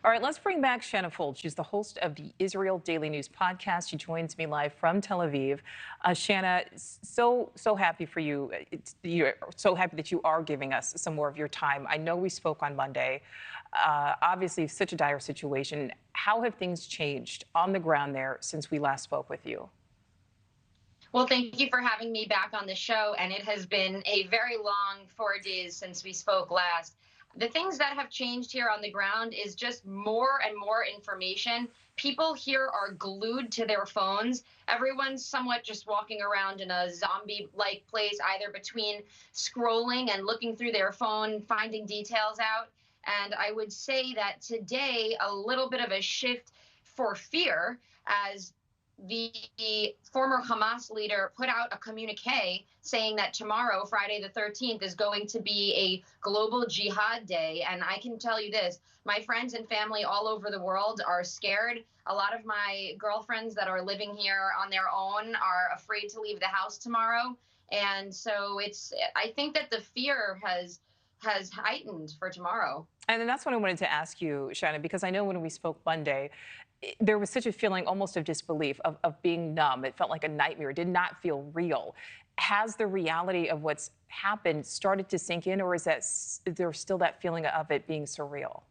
All right, let's bring back Shanna Fuld. She's the host of the Israel Daily News podcast. She joins me live from Tel Aviv. Shanna, so happy for you. You're so happy that you are giving us some more of your time. I know we spoke on Monday. Obviously, such a dire situation. How have things changed on the ground there since we last spoke with you? Well, thank you for having me back on the show. And it has been a very long 4 days since we spoke last. The things that have changed here on the ground is just more and more information. People here are glued to their phones. Everyone's somewhat just walking around in a zombie-like place, either between scrolling and looking through their phone, finding details out. And I would say that today, a little bit of a shift for fear as the former Hamas leader put out a communique saying that tomorrow, Friday the 13th, is going to be a global jihad day. And I can tell you this, my friends and family all over the world are scared. A lot of my girlfriends that are living here on their own are afraid to leave the house tomorrow. And so I think that the fear has heightened for tomorrow. And then that's what I wanted to ask you, Shanna, because I know when we spoke Monday, there was such a feeling almost of disbelief, of being numb. It felt like a nightmare. It did not feel real. Has the reality of what's happened started to sink in, or is there still that feeling of it being surreal?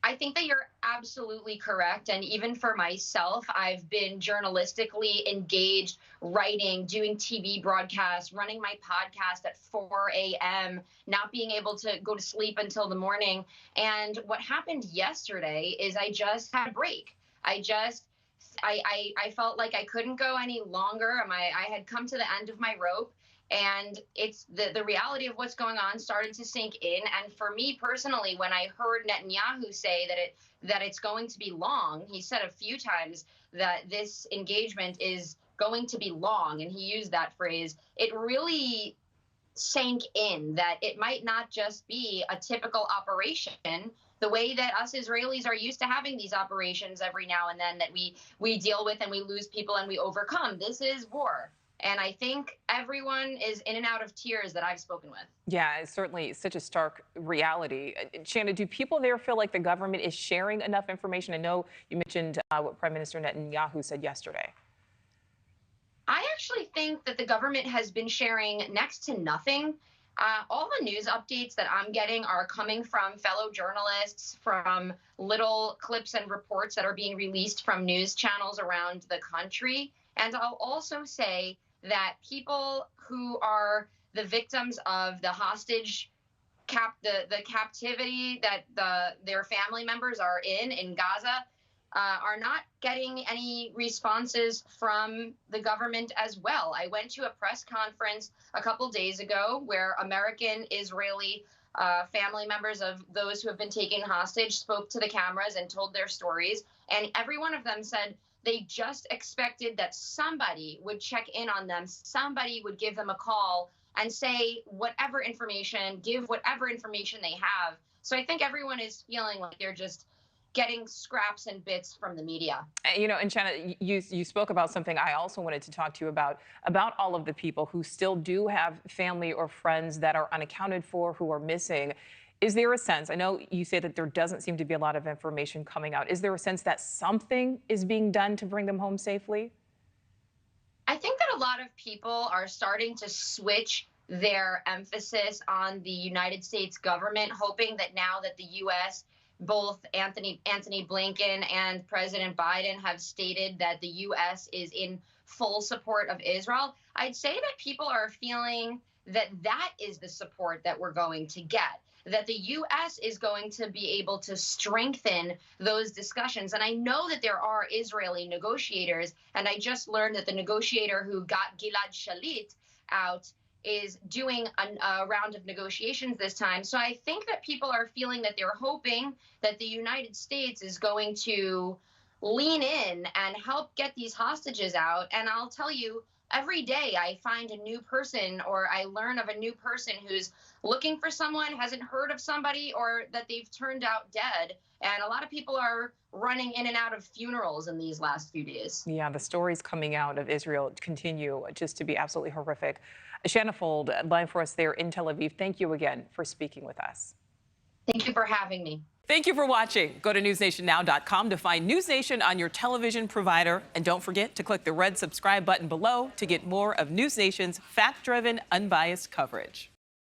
I think that you're absolutely correct. And even for myself, I've been journalistically engaged, writing, doing TV broadcasts, running my podcast at 4 a.m., not being able to go to sleep until the morning. And what happened yesterday is I just had a break. I felt like I couldn't go any longer. I had come to the end of my rope. And it's the reality of what's going on started to sink in. And for me personally, when I heard Netanyahu say that it's going to be long, he said a few times that this engagement is going to be long, and he used that phrase, it really sank in that it might not just be a typical operation the way that us Israelis are used to having these operations every now and then that we deal with and we lose people and we overcome. This is war. And I think everyone is in and out of tears that I've spoken with. Yeah, it's certainly such a stark reality. Shanna, do people there feel like the government is sharing enough information? I know you mentioned what Prime Minister Netanyahu said yesterday. I actually think that the government has been sharing next to nothing. All the news updates that I'm getting are coming from fellow journalists, from little clips and reports that are being released from news channels around the country. And I'll also say that people who are the victims of the hostage the captivity that their family members are in Gaza are not getting any responses from the government as well. I went to a press conference a couple days ago where American Israeli family members of those who have been taken hostage spoke to the cameras and told their stories. And every one of them said they just expected that somebody would check in on them, somebody would give them a call and say whatever information, give whatever information they have. So I think everyone is feeling like they're just getting scraps and bits from the media. You know, and Shanna, you spoke about something I also wanted to talk to you about all of the people who still do have family or friends that are unaccounted for, who are missing. Is there a sense, I know you say that there doesn't seem to be a lot of information coming out. Is there a sense that something is being done to bring them home safely? I think that a lot of people are starting to switch their emphasis on the United States government, hoping that now that the U.S., both Anthony Blinken and President Biden have stated that the U.S. is in full support of Israel, I'd say that people are feeling that that is the support that we're going to get, that the U.S. is going to be able to strengthen those discussions. And I know that there are Israeli negotiators, and I just learned that the negotiator who got Gilad Shalit out is doing a round of negotiations this time. So I think that people are feeling that they're hoping that the United States is going to lean in and help get these hostages out. And I'll tell you, every day I find a new person, or I learn of a new person who's looking for someone, hasn't heard of somebody, or that they've turned out dead. And a lot of people are running in and out of funerals in these last few days. Yeah, the stories coming out of Israel continue just to be absolutely horrific. Shanna Fuld, live for us there in Tel Aviv. Thank you again for speaking with us. Thank you for having me. Thank you for watching. Go to newsnationnow.com to find News Nation on your television provider. And don't forget to click the red subscribe button below to get more of News Nation's fact-driven, unbiased coverage.